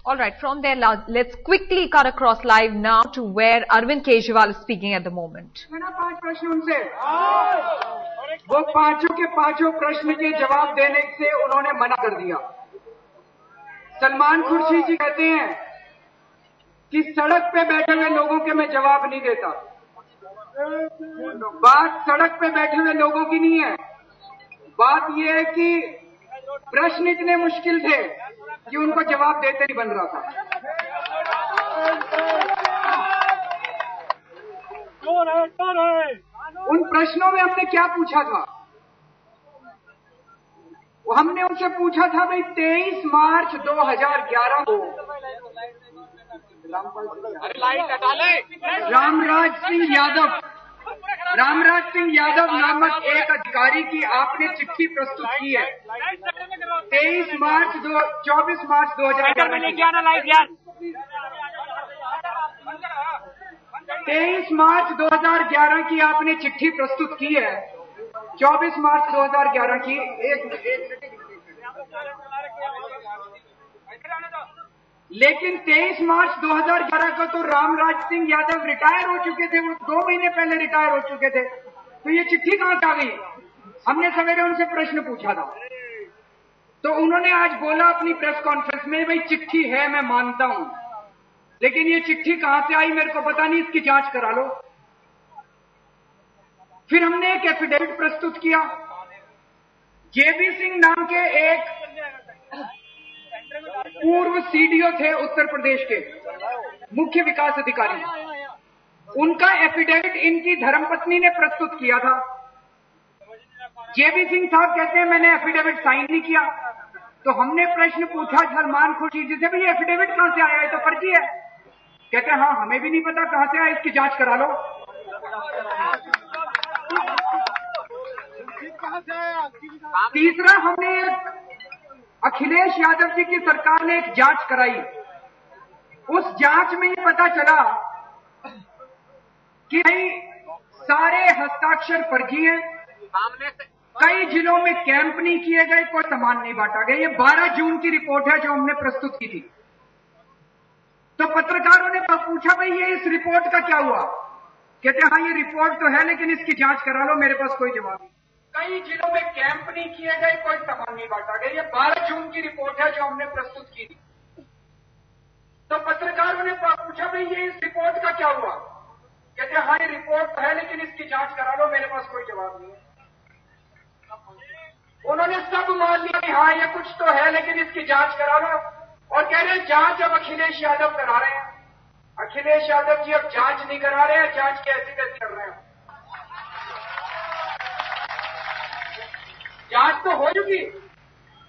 All right, from there, let's quickly cut across live now to where Arvind Kejriwal is speaking at the moment. मैंने 5 प्रश्न उनसे, वो पांचों के पांचों प्रश्न के जवाब देने से उन्होंने मना कर दिया। सलमान खुर्शीद जी कहते हैं कि सड़क पे बैठे हुए लोगों के मैं जवाब नहीं देता। बात सड़क पे बैठे हुए लोगों की नहीं है, बात यह है कि प्रश्न इतने मुश्किल थे कि उनको जवाब देते ही बन रहा था। उन प्रश्नों में हमने क्या पूछा था? हमने उनसे पूछा था भाई 23 मार्च 2011 को रामराज सिंह यादव नामक एक अधिकारी की आपने चिट्ठी प्रस्तुत की है। 24 मार्च 2011 23 मार्च 2011 की आपने चिट्ठी प्रस्तुत की है। 24 मार्च 2011 की लेकिन 23 मार्च 2011 को तो रामराज सिंह यादव रिटायर हो चुके थे, वो 2 महीने पहले रिटायर हो चुके थे, तो ये चिट्ठी कहां से आ गई? हमने सवेरे उनसे प्रश्न पूछा था, तो उन्होंने आज बोला अपनी प्रेस कॉन्फ्रेंस में, भाई चिट्ठी है मैं मानता हूं, लेकिन ये चिट्ठी कहां से आई मेरे को पता नहीं, इसकी जांच करा लो। फिर हमने एक एफिडेविट प्रस्तुत किया। जेबी सिंह नाम के एक पूर्व सीडीओ थे उत्तर प्रदेश के, मुख्य विकास अधिकारी, उनका एफिडेविट इनकी धर्मपत्नी ने प्रस्तुत किया था। जेबी सिंह साहब कहते हैं मैंने एफिडेविट साइन नहीं किया। तो हमने प्रश्न पूछा सलमान खुर्शीद जी से, भाई एफिडेविट कहां से आया है? तो फर्जी है। कहते हैं हाँ हमें भी नहीं पता कहां से आया, इसकी जांच करा लो। तीसरा, हमने अखिलेश यादव जी की सरकार ने एक जांच कराई। उस जांच में ये पता चला कि भाई सारे हस्ताक्षर फर्जी हैं, कई जिलों में कैंप नहीं किए गए, कोई सामान नहीं बांटा गया। ये 12 जून की रिपोर्ट है जो हमने प्रस्तुत की थी। तो पत्रकारों ने पूछा भाई ये इस रिपोर्ट का क्या हुआ? कहते हाँ ये रिपोर्ट तो है लेकिन इसकी जांच करा लो। मेरे पास कोई जवाब नहीं। कई जिलों में कैंप नहीं किए गए, कोई सामान नहीं बांटा गया। ये 12 जून की रिपोर्ट है जो हमने प्रस्तुत की थी। तो पत्रकारों ने पूछा भाई ये इस रिपोर्ट का क्या हुआ? कहते हाँ ये रिपोर्ट तो है लेकिन इसकी जांच करा लो। मेरे पास कोई जवाब नहीं है। उन्होंने सब मान लिया कि हाँ ये कुछ तो है लेकिन इसकी जांच करा लो, और कह रहे हैं जांच अब अखिलेश यादव करा रहे हैं। अखिलेश यादव जी अब जांच नहीं करा रहे हैं, जांच कैसी कैसी कर रहे हैं। जांच तो हो चुकी,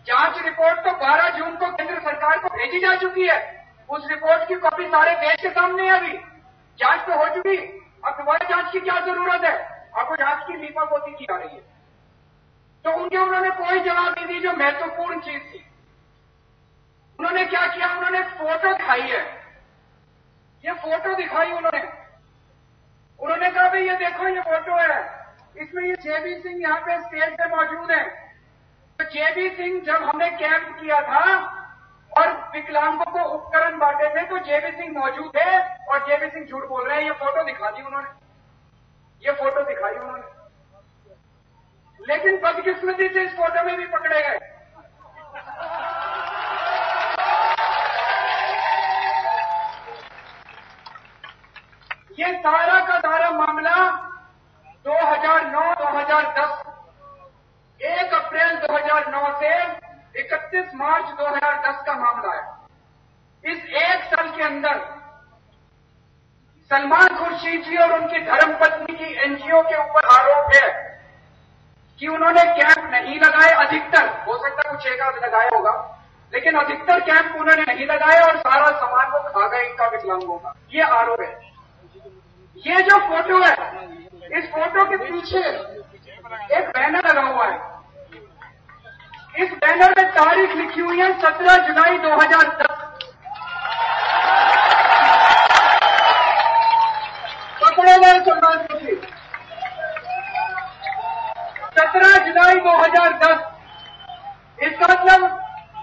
जांच रिपोर्ट तो 12 जून को केंद्र सरकार को भेजी जा चुकी है। उस रिपोर्ट की कॉपी सारे देश के सामने है। अभी जांच तो हो चुकी, अब दोबारा जांच की क्या जरूरत है? आपको जांच की लीपापोती की जा रही है। तो उन्होंने कोई जवाब नहीं दी जो महत्वपूर्ण चीज थी। उन्होंने क्या किया? उन्होंने फोटो दिखाई है। ये फोटो दिखाई उन्होंने कहा भाई ये देखो ये फोटो है, इसमें ये जेबी सिंह यहाँ पे स्टेज पे मौजूद है। तो जेबी सिंह जब हमने कैंप किया था और विकलांगों को उपकरण बांटे थे तो जेबी सिंह मौजूद थे, और जेबी सिंह झूठ बोल रहे हैं। ये फोटो दिखा दी उन्होंने, ये फोटो दिखाई उन्होंने, लेकिन बदकिस्मती से इस फोटो में भी पकड़े गए। ये सारा का सारा मामला 2009-2010, 1 अप्रैल 2009 से 31 मार्च 2010 का मामला है। इस 1 साल के अंदर सलमान खुर्शीद जी और उनकी धर्मपत्नी की एनजीओ के ऊपर आरोप है कि उन्होंने कैंप नहीं लगाए। अधिकतर, हो सकता है कुछ एक आध लगाया होगा, लेकिन अधिकतर कैंप उन्होंने नहीं लगाए और सारा सामान को खा गए इनका विकलांगों का, ये आरोप है। ये जो फोटो है, इस फोटो के पीछे एक बैनर लगा हुआ है। इस बैनर में तारीख लिखी हुई है 17 जुलाई 2010। पकड़े गए सलमान खुर्शीद 17 जुलाई 2010। इसका मतलब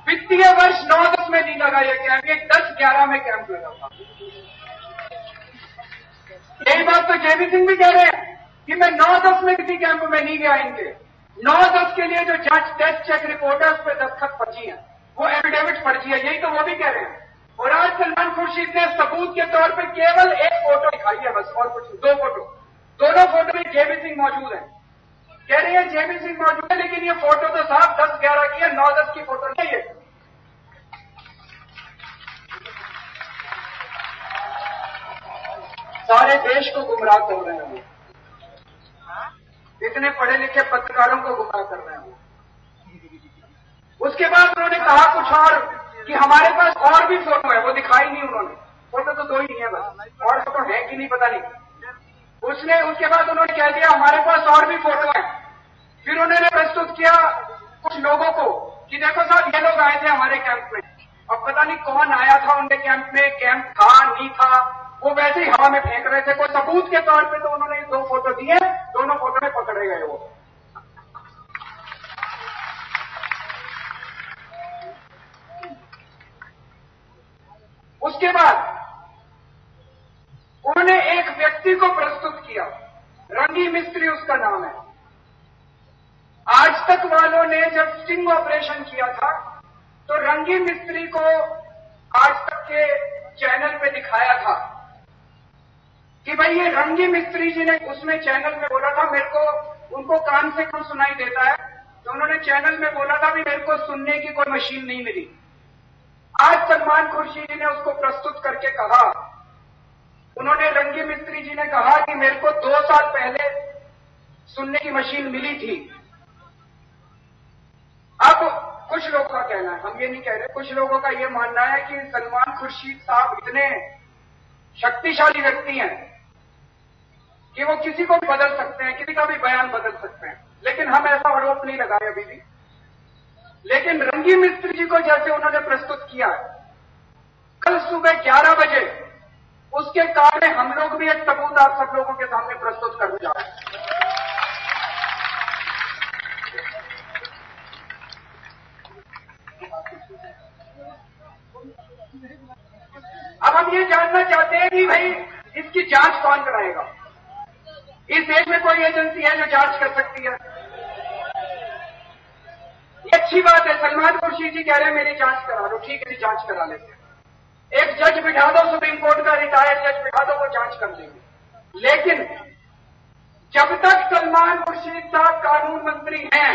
वित्तीय वर्ष 9-10 में नहीं लगा ये कैंप, 10-11 में कैंप लगा था। यही बात तो जेबी सिंह भी कह रहे हैं कि मैं 9-10 में किसी कैंप में नहीं गया। इनके 9-10 के लिए जो जांच टेस्ट चेक रिपोर्ट है उस पर दस्तखत फर्जी है, वो एफिडेविट फर्जी है, यही तो वो भी कह रहे हैं। और आज सलमान खुर्शीद ने सबूत के तौर पर केवल एक फोटो दिखाई है बस, और कुछ 2 फोटो, दोनों फोटो में जेबी सिंह मौजूद है। कह रहे हैं जेबी सिंह मौजूद है, लेकिन ये फोटो तो साफ 10-11 की है, 9-10 की फोटो नहीं है। सारे देश को गुमराह कर रहे हैं वो, इतने पढ़े लिखे पत्रकारों को गुमराह कर रहे हैं वो। उसके बाद उन्होंने कहा कुछ और कि हमारे पास और भी फोटो है, वो दिखाई नहीं उन्होंने। फोटो तो 2 ही नहीं है बस, और फोटो है कि नहीं पता नहीं। उसके बाद उन्होंने कह दिया हमारे पास और भी फोटो है। फिर उन्होंने प्रस्तुत किया कुछ लोगों को कि देखो साहब ये लोग आए थे हमारे कैंप में। अब पता नहीं कौन आया था उनके कैंप में, कैंप था नहीं था, वो वैसे ही हवा में फेंक रहे थे। कोई सबूत के तौर पे तो उन्होंने 2 फोटो दिए, दोनों फोटो में पकड़े गए वो। उसके बाद उन्होंने एक व्यक्ति को प्रस्तुत किया, रंगी मिस्त्री उसका नाम है। आज तक वालों ने जब स्टिंग ऑपरेशन किया था तो रंगी मिस्त्री को आज तक के चैनल पे दिखाया था कि भाई ये रंगी मिस्त्री जी ने उसमें चैनल में बोला था, मेरे को उनको कान से कम सुनाई देता है, तो उन्होंने चैनल में बोला था भी मेरे को सुनने की कोई मशीन नहीं मिली। आज सलमान खुर्शीद जी ने उसको प्रस्तुत करके कहा, उन्होंने रंगी मिस्त्री जी ने कहा कि मेरे को 2 साल पहले सुनने की मशीन मिली थी। अब कुछ लोगों का कहना है, हम ये नहीं कह रहे, कुछ लोगों का ये मानना है कि सलमान खुर्शीद साहब इतने शक्तिशाली व्यक्ति हैं कि वो किसी को भी बदल सकते हैं, किसी का भी बयान बदल सकते हैं। लेकिन हम ऐसा आरोप नहीं लगाए अभी भी। लेकिन रंगी मिस्त्री जी को जैसे उन्होंने प्रस्तुत किया कल सुबह 11 बजे, उसके कारण हम लोग भी एक सबूत आप सब लोगों के सामने प्रस्तुत करने जा रहे हैं। अब हम ये जानना चाहते हैं कि भाई इसकी जांच कौन कराएगा। इस देश में कोई एजेंसी है जो जांच कर सकती है? ये अच्छी बात है, सलमान खुर्शीद जी कह रहे हैं मेरी जांच करा दो, ठीक है जी जांच करा लेते हैं। एक जज बिठा दो, सुप्रीम कोर्ट का रिटायर्ड जज बिठा दो, वो जांच कर देंगे। लेकिन जब तक सलमान खुर्शीद साहब कानून मंत्री हैं,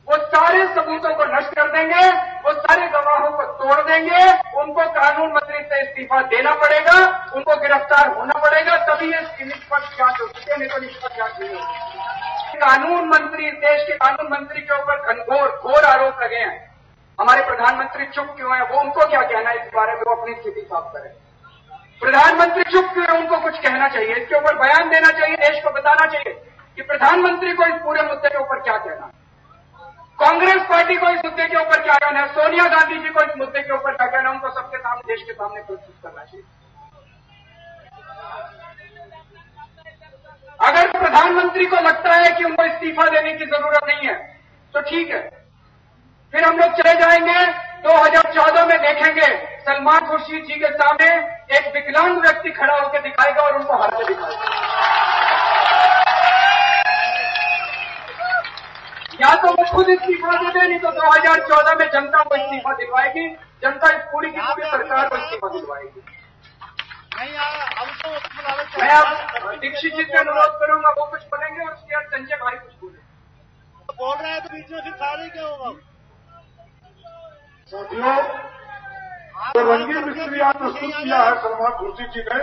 वो सारे सबूतों को नष्ट कर देंगे, वो सारे गवाहों को तोड़ देंगे। उनको कानून मंत्री से इस्तीफा देना पड़ेगा, उनको गिरफ्तार होना पड़ेगा, तभी इसकी निष्पक्ष जांच हो सकती है, नहीं तो निष्पक्ष जांच नहीं होगी। कानून मंत्री, इस देश के कानून मंत्री के ऊपर घोर आरोप लगे हैं। हमारे प्रधानमंत्री चुप क्यों है? वो उनको क्या कहना है इस बारे में, वो अपनी स्थिति साफ करें। प्रधानमंत्री चुप क्यों है? उनको कुछ कहना चाहिए, इसके ऊपर बयान देना चाहिए, देश को बताना चाहिए कि प्रधानमंत्री को इस पूरे मुद्दे के ऊपर क्या कहना है, कांग्रेस पार्टी को इस मुद्दे के ऊपर क्या कहना है, सोनिया गांधी जी को इस मुद्दे के ऊपर क्या कहना है, उनको सबके सामने, देश के सामने प्रस्तुत करना चाहिए। अगर प्रधानमंत्री को लगता है कि उनको इस्तीफा देने की जरूरत नहीं है तो ठीक है, फिर हम लोग चले जाएंगे 2014 में, देखेंगे सलमान खुर्शीद जी के सामने एक विकलांग व्यक्ति खड़ा होकर दिखाएगा और उनको हार के दिखाएगा। या तो वो खुद इस्तीफा दे दे, नहीं तो 2014 में जनता को इस्तीफा दिलवाएगी, जनता इस पूरी की पूरी सरकार को इस्तीफा दिलवाएगी। मैं अब दीक्षित जी से अनुरोध करूंगा, वो कुछ बोलेंगे और उसके बाद संजय भाई कुछ बोलेंगे। बोल रहे हैं तो बीच में फिर सारे क्या होगा? साथियों, तो रंगी मिस्त्री आज प्रस्तुत किया है सलमान खुर्शीद जी ने,